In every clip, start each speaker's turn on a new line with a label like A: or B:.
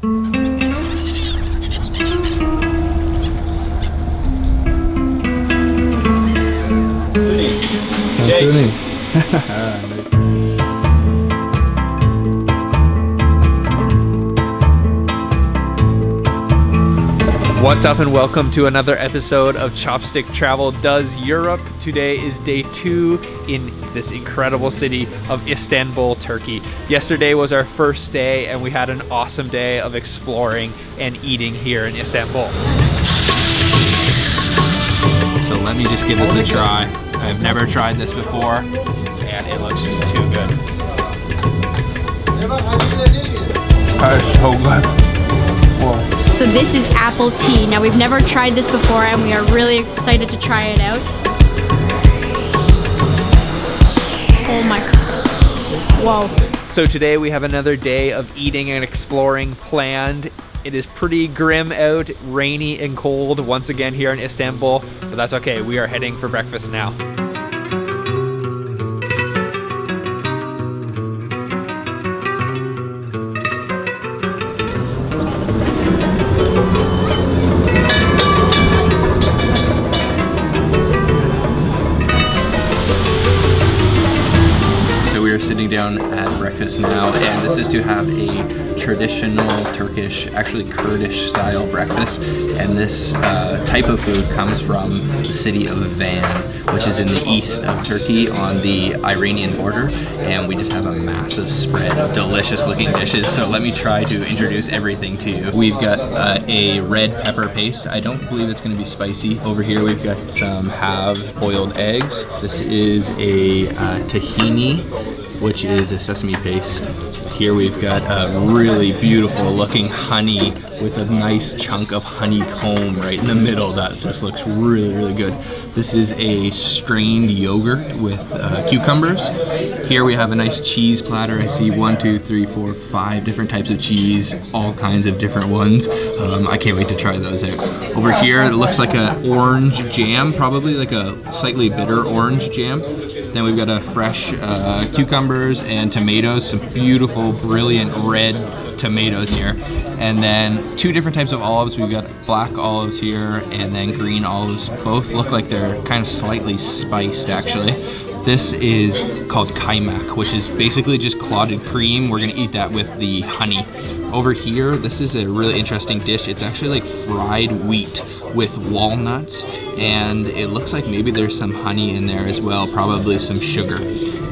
A: Tantuni. What's up and welcome to another episode of Chopstick Travel Does Europe. Today is day 2 in this incredible city of Istanbul, Turkey. Yesterday was our first day and we had an awesome day of exploring and eating here in Istanbul. So let me just give this a try. I've never tried this before and it looks just too good. That is so good. Whoa.
B: So this is apple tea. Now we've never tried this before and we are really excited to try it out. Oh my God. Whoa. So today we have another day of eating and exploring planned. It is pretty grim out, rainy and cold once again here in Istanbul, but that's okay. We are heading for breakfast now. Sitting down at breakfast now, and this is to have a traditional Turkish, actually Kurdish style breakfast, and this type of food comes from the city of Van, which is in the east of Turkey on the Iranian border, and we just have a massive spread of delicious looking dishes. So let me try to introduce everything to you. We've got a red pepper paste. I don't believe it's going to be spicy. Over here we've got some half-boiled eggs. This is a tahini, which is a sesame paste. Here we've got a really beautiful looking honey with a nice chunk of honeycomb right in the middle. That just looks really, really good. This is a strained yogurt with cucumbers. Here we have a nice cheese platter. I see 1, 2, 3, 4, 5 different types of cheese, all kinds of different ones. I can't wait to try those out. Over here it looks like an orange jam, probably like a slightly bitter orange jam. Then we've got a fresh cucumbers and tomatoes, some beautiful, brilliant red tomatoes here. And then 2 different types of olives. We've got black olives here and then green olives. Both look like they're kind of slightly spiced actually. This is called kaymak, which is basically just clotted cream. We're gonna eat that with the honey. Over here, this is a really interesting dish. It's actually like fried wheat with walnuts, and it looks like maybe there's some honey in there as well, probably some sugar.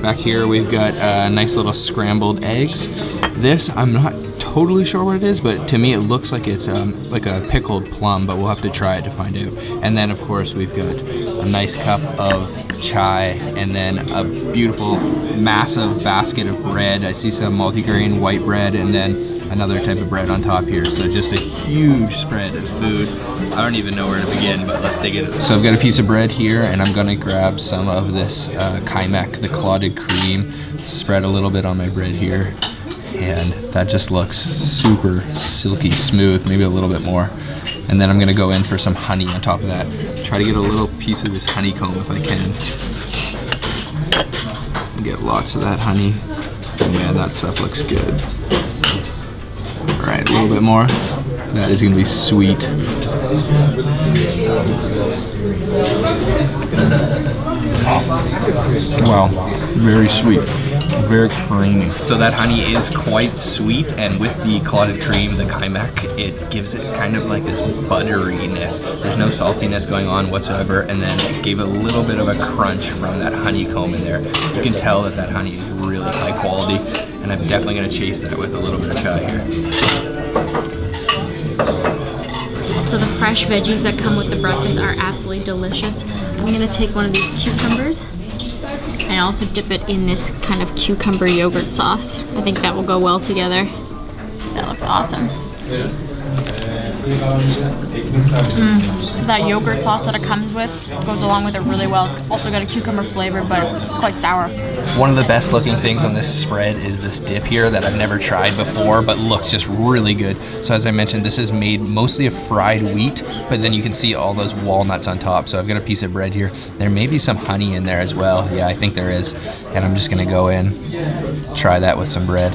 B: Back here we've got nice little scrambled eggs. This, I'm not totally sure what it is, but to me it looks like it's like a pickled plum, but we'll have to try it to find out. And then of course we've got a nice cup of chai, and then a beautiful massive basket of bread. I see some multigrain white bread and then another type of bread on top here. So just a huge spread of food. I don't even know where to begin, but let's dig in. So I've got a piece of bread here and I'm gonna grab some of this kaymak, the clotted cream, spread a little bit on my bread here. And that just looks super silky smooth, maybe a little bit more. And then I'm gonna go in for some honey on top of that. Try to get a little piece of this honeycomb if I can. Get lots of that honey. Oh man, that stuff looks good. All right, a little bit more. That is gonna be sweet. Wow, very sweet, very creamy. So that honey is quite sweet, and with the clotted cream, the kaymak, it gives it kind of like this butteriness. There's no saltiness going on whatsoever, and then it gave a little bit of a crunch from that honeycomb in there. You can tell that that honey is really high quality, and I'm definitely gonna chase that with a little bit of chai here. So the fresh veggies that come with the breakfast are absolutely delicious. I'm gonna take one of these cucumbers and also dip it in this kind of cucumber yogurt sauce. I think that will go well together. That looks awesome. That yogurt sauce that it comes with goes along with it really well. It's also got a cucumber flavor, but it's quite sour.
A: One of the best looking things on this spread is this dip here that I've never tried before, but looks just really good. So as I mentioned, this is made mostly of fried wheat, but then you can see all those walnuts on top. So I've got a piece of bread here. There may be some honey in there as well. Yeah, I think there is. And I'm just gonna go in, try that with some bread.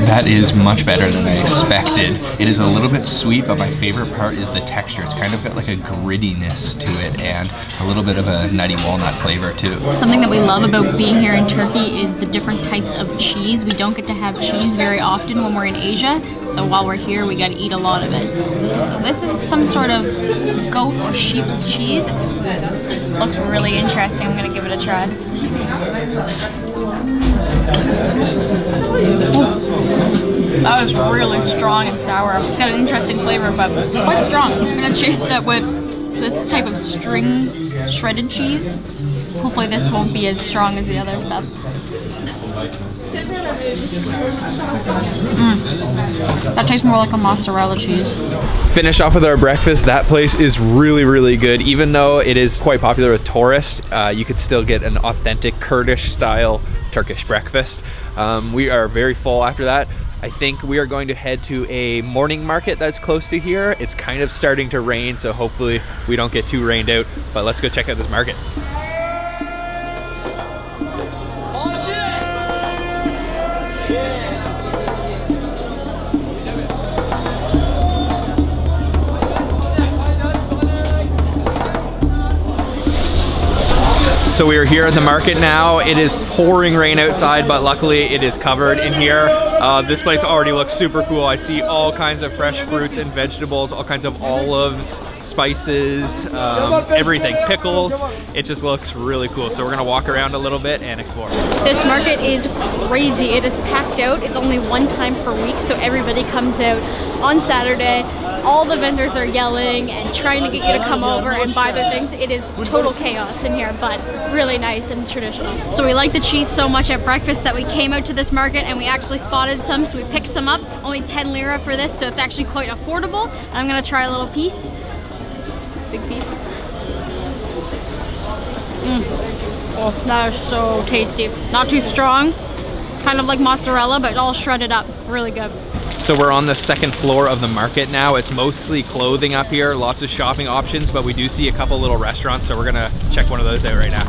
A: That is much better than I expected. It is a little bit sweet, but my favorite part is the texture. It's kind of got like a grittiness to it and a little bit of a nutty walnut flavor too. Something that we love about being here in Turkey is the different types of cheese. We don't get to have cheese very often when we're in Asia, so while we're here we got to eat a lot of it. So this is some sort of goat or sheep's cheese. It looks really interesting. I'm gonna give it a try. That was really strong and sour. It's got an interesting flavor, but it's quite strong. I'm gonna chase that with this type of string shredded cheese. Hopefully this won't be as strong as the other stuff. That tastes more like a mozzarella cheese.
B: Finish off with our breakfast. That place is really, really good. Even though it is quite popular with tourists, you could still get an authentic Kurdish style Turkish breakfast. We are very full after that. I think we are going to head to a morning market that's close to here. It's kind of starting to rain, so hopefully we don't get too rained out, but let's go check out this market. So we are here at the market now. It is pouring rain outside, but luckily it is covered in here. This place already looks super cool. I see all kinds of fresh fruits and vegetables, all kinds of olives, spices, everything, pickles. It just looks really cool. So we're gonna walk around a little bit and explore.
C: This market is crazy. It is packed out. It's only one time per week, so everybody comes out on Saturday. All the vendors are yelling and trying to get you to come over and buy their things. It is total chaos in here, but really nice and traditional. So we like the cheese so much at breakfast that we came out to this market and we actually spotted some, so we picked some up. Only 10 lira for this, so it's actually quite affordable. I'm gonna try a little piece. Big piece. Oh, that is so tasty. Not too strong. Kind of like mozzarella, but all shredded up. Really good.
B: So we're on the second floor of the market now. It's mostly clothing up here, lots of shopping options, but we do see a couple little restaurants, so we're gonna check one of those out right now.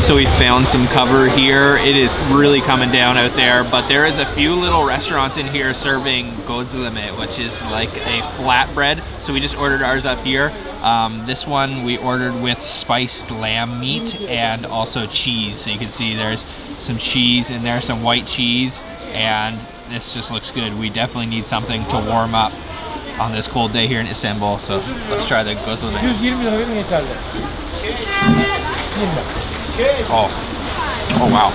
B: So we found some cover here. It is really coming down out there, but there is a few little restaurants in here serving gözleme, which is like a flatbread. So we just ordered ours up here. This one we ordered with spiced lamb meat and also cheese. So you can see there's some cheese in there, some white cheese, and this just looks good. We definitely need something to warm up on this cold day here in Istanbul. So let's try the gözleme. Oh wow.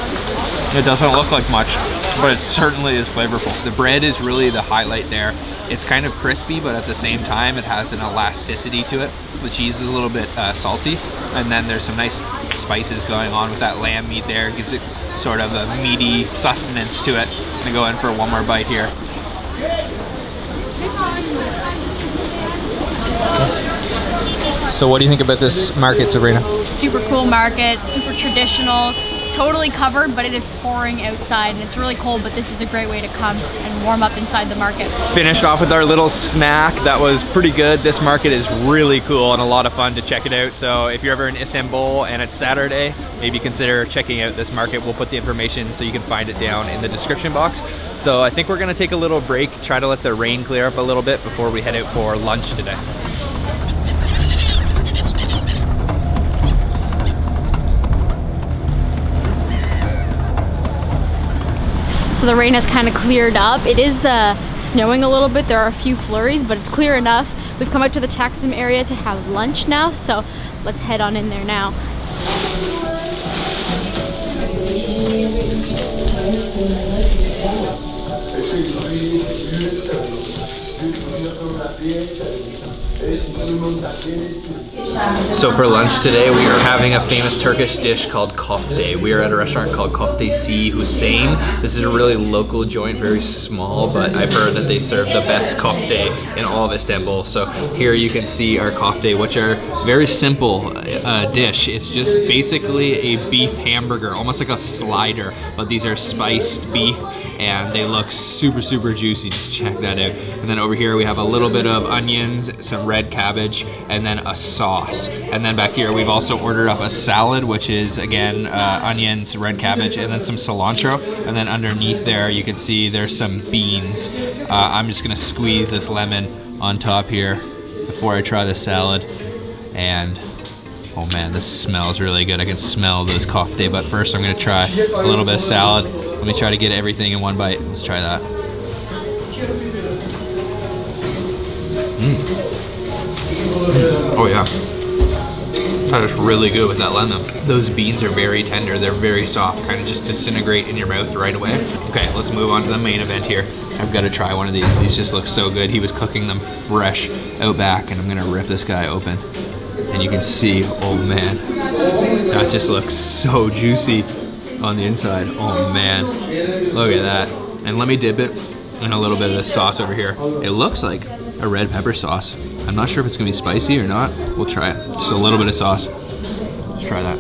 B: It doesn't look like much, but it certainly is flavorful. The bread is really the highlight there. It's kind of crispy, but at the same time, it has an elasticity to it. The cheese is a little bit salty, and then there's some nice spices going on with that lamb meat there. It gives it sort of a meaty sustenance to it. I'm gonna go in for one more bite here. So what do you think about this market, Sabrina?
C: Super cool market, super traditional, totally covered, but it is pouring outside and it's really cold, but this is a great way to come and warm up inside the market.
B: Finished off with our little snack. That was pretty good. This market is really cool and a lot of fun to check it out. So if you're ever in Istanbul and it's Saturday, maybe consider checking out this market. We'll put the information so you can find it down in the description box. So I think we're gonna take a little break, try to let the rain clear up a little bit before we head out for lunch today.
C: So the rain has kind of cleared up. It is snowing a little bit. There are a few flurries, but it's clear enough. We've come out to the Taksim area to have lunch now, so let's head on in there now.
A: So for lunch today, we are having a famous Turkish dish called KÖFTE. We are at a restaurant called KÖFTE Hussein. This is a really local joint, very small, but I've heard that they serve the best KÖFTE in all of Istanbul. So here you can see our KÖFTE, which are very simple dish. It's just basically a beef hamburger, almost like a slider, but these are spiced beef and they look super, super juicy. Just check that out. And then over here we have a little bit of onions, some red cabbage, and then a sauce. And then back here we've also ordered up a salad, which is again onions, red cabbage, and then some cilantro. And then underneath there you can see there's some beans. I'm just gonna squeeze this lemon on top here before I try the salad. And oh man, this smells really good. I can smell those KÖFTE, but first I'm gonna try a little bit of salad. Let me try to get everything in one bite. Let's try that. Oh yeah, that is really good with that lemon. Those beans are very tender, they're very soft, kind of just disintegrate in your mouth right away. Okay, let's move on to the main event here. I've got to try one of these. These just look so good. He was cooking them fresh out back, and I'm gonna rip this guy open. And you can see, oh man, that just looks so juicy on the inside. Oh man, look at that. And let me dip it in a little bit of this sauce over here. It looks like a red pepper sauce. I'm not sure if it's gonna be spicy or not. We'll try it. Just a little bit of sauce. Let's try that.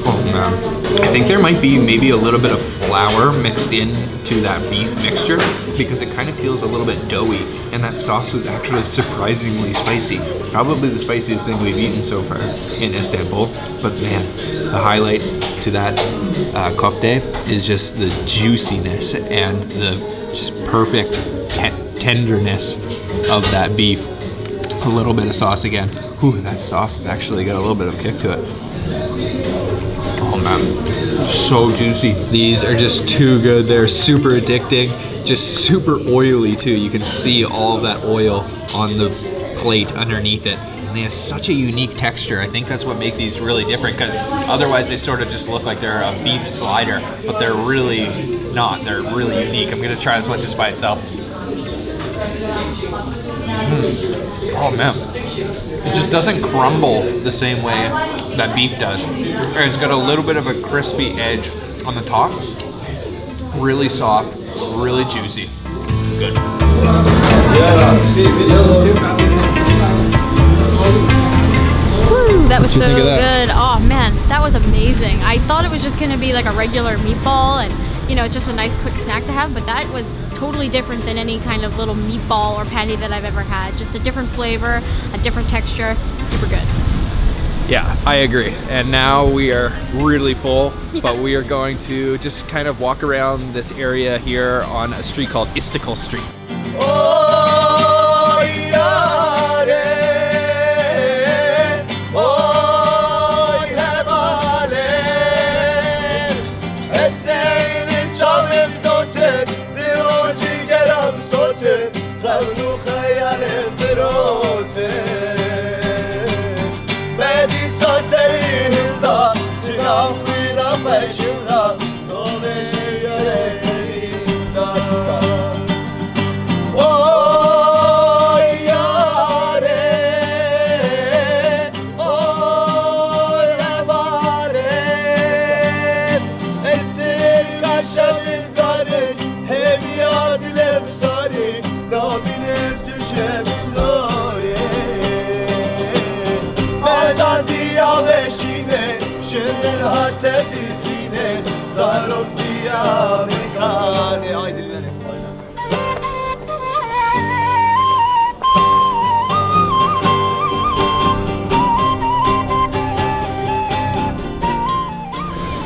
A: Oh man. I think there might be maybe a little bit of flour mixed into that beef mixture because it kind of feels a little bit doughy, and that sauce was actually surprisingly spicy. Probably the spiciest thing we've eaten so far in Istanbul, but man, the highlight to that KÖFTE is just the juiciness and the just perfect tenderness of that beef. A little bit of sauce again. Ooh, that sauce has actually got a little bit of kick to it. Oh man, so juicy. These are just too good. They're super addicting, just super oily too. You can see all of that oil on the plate underneath it. And they have such a unique texture. I think that's what makes these really different, because otherwise they sort of just look like they're a beef slider, but they're really not. They're really unique. I'm gonna try this one just by itself. Oh man, it just doesn't crumble the same way that beef does. And it's got a little bit of a crispy edge on the top. Really soft, really juicy. Good.
C: Woo, that was so good. Oh man, that was amazing. I thought it was just gonna be like a regular meatball and you know, it's just a nice quick snack to have, but that was totally different than any kind of little meatball or patty that I've ever had. Just a different flavor, a different texture, super good.
A: Yeah, I agree. And now we are really full, but we are going to just kind of walk around this area here on a street called Istanbul Street.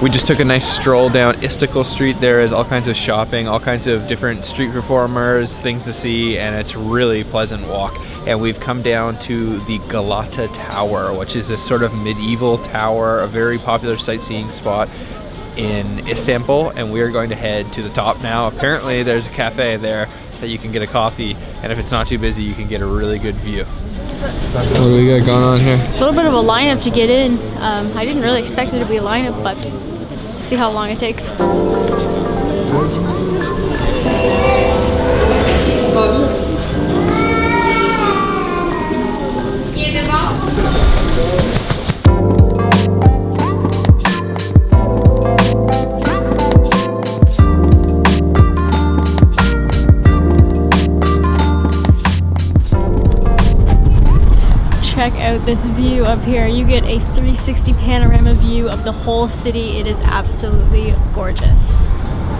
A: We just took a nice stroll down Istanbul Street. There is all kinds of shopping, all kinds of different street performers, things to see, and it's really pleasant walk. And we've come down to the Galata Tower, which is this sort of medieval tower, a very popular sightseeing spot in Istanbul, and we are going to head to the top now. Apparently there's a cafe there that you can get a coffee, and if it's not too busy, you can get a really good view. What do we got going on here?
C: A little bit of a lineup to get in. I didn't really expect there to be a lineup, but see how long it takes. Check out this view up here. You get a 360 panorama view of the whole city. It is absolutely gorgeous.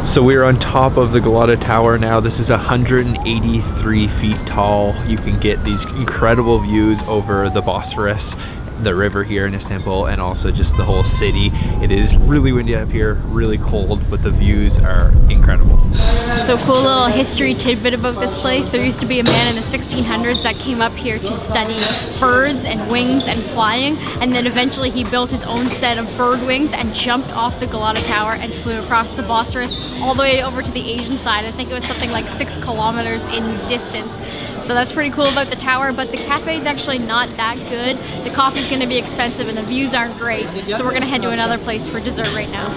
A: So we're on top of the Galata Tower now. This is 183 feet tall. You can get these incredible views over the Bosphorus, the river here in Istanbul, and also just the whole city. It is really windy up here, really cold, but the views are incredible.
C: So cool little history tidbit about this place. There used to be a man in the 1600s that came up here to study birds and wings and flying, and then eventually he built his own set of bird wings and jumped off the Galata Tower and flew across the Bosphorus all the way over to the Asian side. I think it was something like 6 kilometers in distance. So that's pretty cool about the tower, but the cafe is actually not that good. The coffee's gonna be expensive and the views aren't great. So we're gonna head to another place for dessert right now.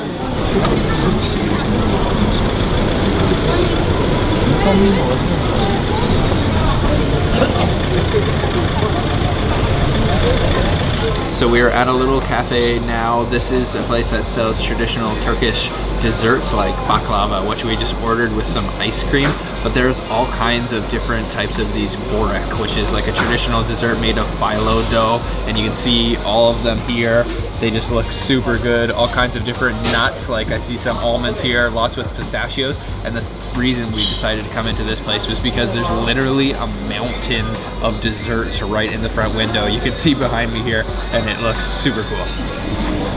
B: So we are at a little cafe now. This is a place that sells traditional Turkish desserts like baklava, which we just ordered with some ice cream. But there's all kinds of different types of these borek, which is like a traditional dessert made of phyllo dough. And you can see all of them here. They just look super good. All kinds of different nuts, like I see some almonds here, lots with pistachios. And the reason we decided to come into this place was because there's literally a mountain of desserts right in the front window. You can see behind me here, and it looks super cool.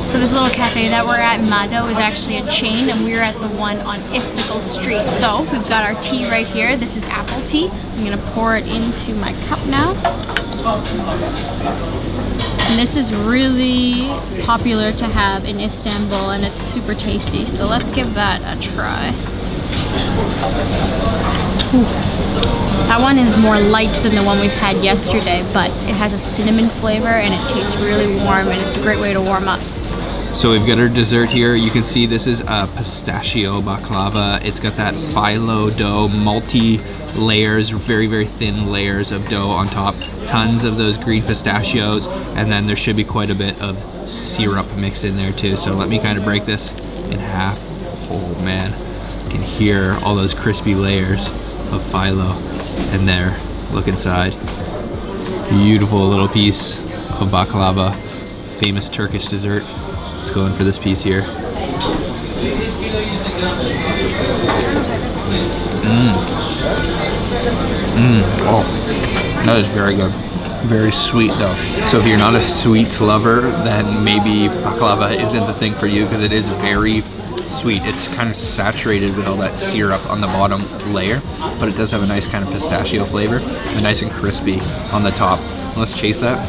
C: So this little cafe that we're at, Mado, is actually a chain, and we're at the one on Istanbul Street. So we've got our tea right here. This is apple tea. I'm gonna pour it into my cup now. And this is really popular to have in Istanbul, and it's super tasty. So let's give that a try. Ooh. That one is more light than the one we've had yesterday, but it has a cinnamon flavor and it tastes really warm, and it's a great way to warm up.
B: So we've got our dessert here. You can see this is a pistachio baklava. It's got that phyllo dough, multi-layers, very, very thin layers of dough on top. Tons of those green pistachios, and then there should be quite a bit of syrup mixed in there too. So let me kind of break this in half. Oh man, you can hear all those crispy layers of phyllo in there. Look inside. Beautiful little piece of baklava, famous Turkish dessert. Let's go in for this piece here. Oh, that is very good. Very sweet though. So if you're not a sweets lover, then maybe baklava isn't the thing for you, because it is very sweet. It's kind of saturated with all that syrup on the bottom layer, but it does have a nice kind of pistachio flavor, and nice and crispy on the top. Let's chase that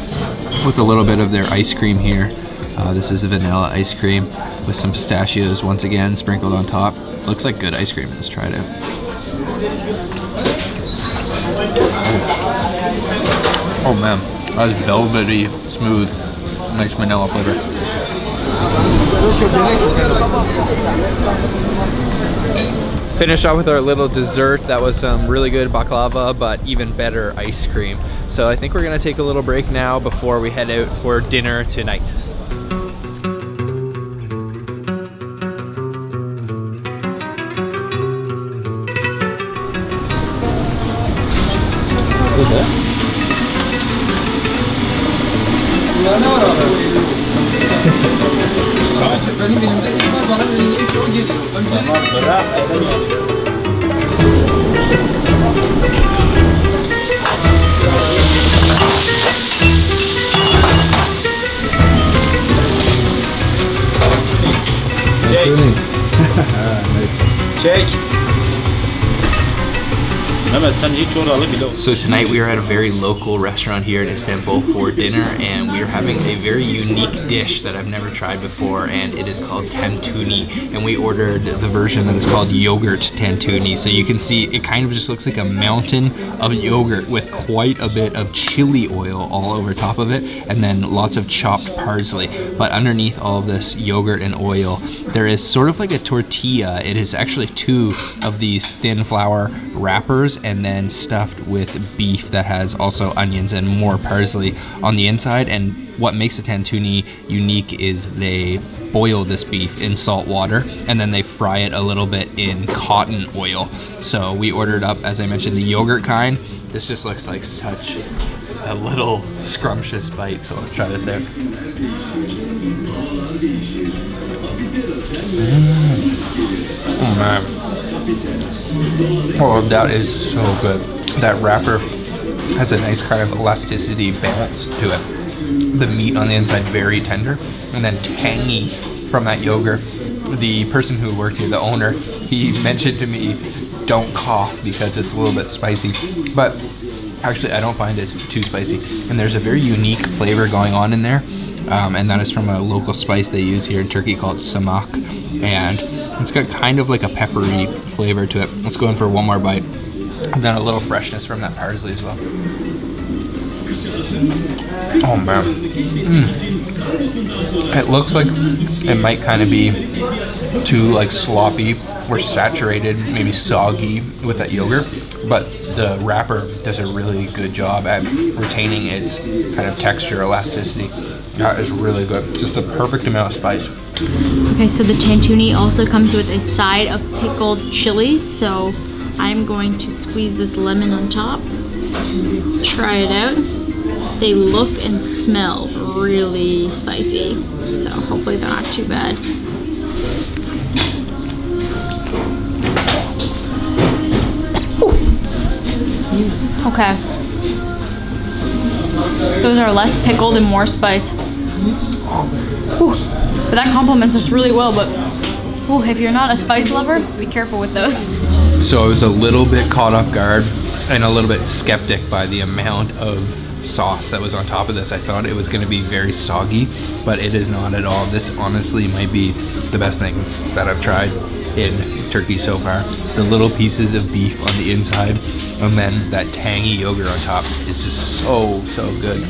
B: with a little bit of their ice cream here. This is a vanilla ice cream with some pistachios once again sprinkled on top. Looks like good ice cream. Let's try it out. Oh man, that is velvety, smooth, nice vanilla flavor. Finished off with our little dessert. That was some really good baklava, but even better ice cream. So I think we're gonna take a little break now before we head out for dinner tonight. So tonight we are at a very local restaurant here in Istanbul for dinner, and we are having a very unique dish that I've never tried before, and it is called Tantuni, and we ordered the version that is called yogurt Tantuni. So you can see it kind of just looks like a mountain of yogurt with quite a bit of chili oil all over top of it, and then lots of chopped parsley. But underneath all of this yogurt and oil, there is sort of like a tortilla. It is actually 2 of these thin flour wrappers,
A: and then stuffed with beef that has also onions and more parsley on the inside. And what makes the Tantuni unique is they boil this beef in salt water and then they fry it a little bit in cotton oil. So we ordered up, as I mentioned, the yogurt kind. This just looks like such a little scrumptious bite, so let's try this out. Oh man. Oh, that is so good. That wrapper has a nice kind of elasticity balance to it. The meat on the inside very tender, and then tangy from that yogurt. The person who worked here, the owner, he mentioned to me, don't cough because it's a little bit spicy, but actually I don't find it too spicy. And there's a very unique flavor going on in there, and that is from a local spice they use here in Turkey called samak, and it's got kind of like a peppery flavor to it. Let's go in for one more bite, and then a little freshness from that parsley as well. Oh man. It looks like it might kind of be too like sloppy or saturated, maybe soggy with that yogurt, but the wrapper does a really good job at retaining its kind of texture, elasticity. That is really good. Just the perfect amount of spice.
C: Okay, so the Tantuni also comes with a side of pickled chilies, so I'm going to squeeze this lemon on top. Try it out. They look and smell really spicy, so hopefully they're not too bad. Okay. Those are less pickled and more spice. Ooh. But that complements us really well, but ooh, if you're not a spice lover, be careful with those.
A: So I was a little bit caught off guard and a little bit skeptic by the amount of sauce that was on top of this. I thought it was going to be very soggy, but it is not at all. This honestly might be the best thing that I've tried in Turkey so far. The little pieces of beef on the inside and then that tangy yogurt on top is just so good.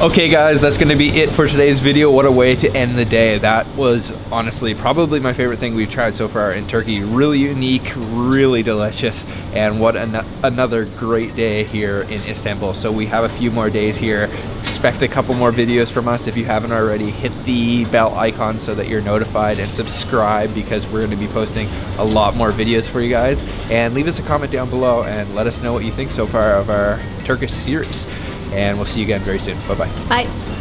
A: Okay guys, that's gonna be it for today's video. What a way to end the day. That was honestly probably my favorite thing we've tried so far in Turkey. Really unique, really delicious, and what another great day here in Istanbul. So we have a few more days here. Expect a couple more videos from us. If you haven't already, hit the bell icon so that you're notified, and subscribe because we're gonna be posting a lot more videos for you guys. And leave us a comment down below and let us know what you think so far of our Turkish series. And we'll see you again very soon. Bye-bye.
C: Bye.